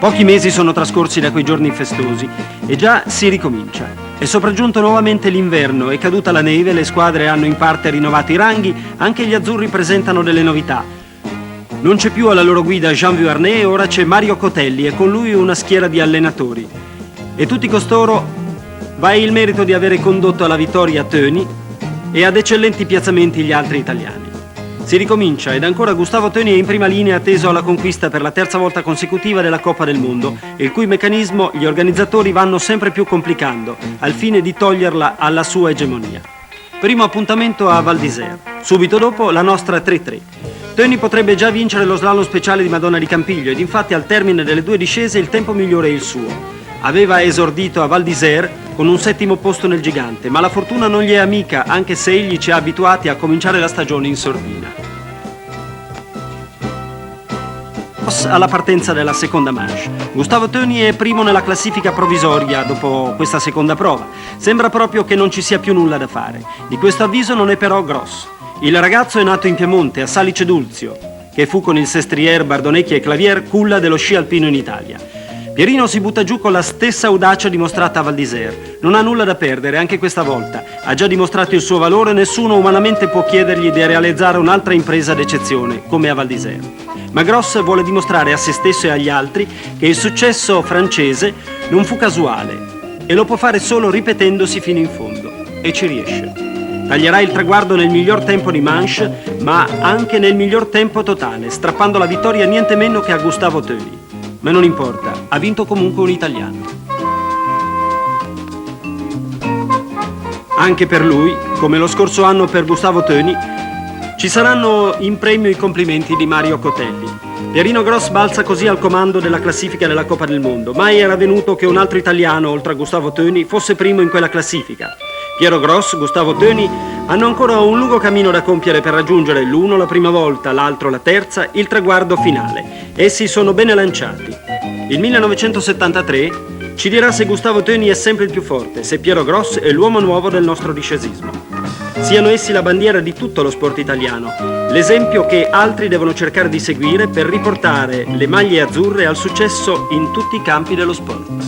Pochi mesi sono trascorsi da quei giorni festosi e già si ricomincia. È sopraggiunto nuovamente l'inverno, è caduta la neve, le squadre hanno in parte rinnovato i ranghi, anche gli azzurri presentano delle novità. Non c'è più alla loro guida Jean Vuarnet, ora c'è Mario Cotelli e con lui una schiera di allenatori. E tutti costoro va il merito di avere condotto alla vittoria Töni e ad eccellenti piazzamenti gli altri italiani. Si ricomincia ed ancora Gustavo Töni è in prima linea atteso alla conquista per la terza volta consecutiva della Coppa del Mondo, il cui meccanismo gli organizzatori vanno sempre più complicando, al fine di toglierla alla sua egemonia. Primo appuntamento a Val d'Isère, subito dopo la nostra 3-3. Töni potrebbe già vincere lo slalom speciale di Madonna di Campiglio ed infatti al termine delle 2 discese il tempo migliore è il suo. Aveva esordito a Val d'Isère con un 7° posto nel gigante, ma la fortuna non gli è amica, anche se egli ci ha abituati a cominciare la stagione in sordina. Alla partenza della seconda manche. Gustavo Töni è primo nella classifica provvisoria dopo questa seconda prova. Sembra proprio che non ci sia più nulla da fare. Di questo avviso non è però Gross. Il ragazzo è nato in Piemonte, a Salice d'Ulzio, che fu con il Sestriere, Bardonecchia e Clavier culla dello sci alpino in Italia. Pierino si butta giù con la stessa audacia dimostrata a Val d'Isère. Non ha nulla da perdere anche questa volta. Ha già dimostrato il suo valore, nessuno umanamente può chiedergli di realizzare un'altra impresa d'eccezione, come a Val d'Isère. Ma Gross vuole dimostrare a se stesso e agli altri che il successo francese non fu casuale e lo può fare solo ripetendosi fino in fondo. E ci riesce. Taglierà il traguardo nel miglior tempo di manche, ma anche nel miglior tempo totale, strappando la vittoria niente meno che a Gustavo Töni. Ma non importa, ha vinto comunque un italiano. Anche per lui, come lo scorso anno per Gustavo Töni, ci saranno in premio i complimenti di Mario Cotelli. Pierino Gross balza così al comando della classifica della Coppa del Mondo. Mai era avvenuto che un altro italiano, oltre a Gustavo Töni, fosse primo in quella classifica. Piero Gross, Gustavo Töni hanno ancora un lungo cammino da compiere per raggiungere l'uno la prima volta, l'altro la terza, il traguardo finale. Essi sono bene lanciati. Il 1973 ci dirà se Gustavo Töni è sempre il più forte, se Piero Gross è l'uomo nuovo del nostro discesismo. Siano essi la bandiera di tutto lo sport italiano, l'esempio che altri devono cercare di seguire per riportare le maglie azzurre al successo in tutti i campi dello sport.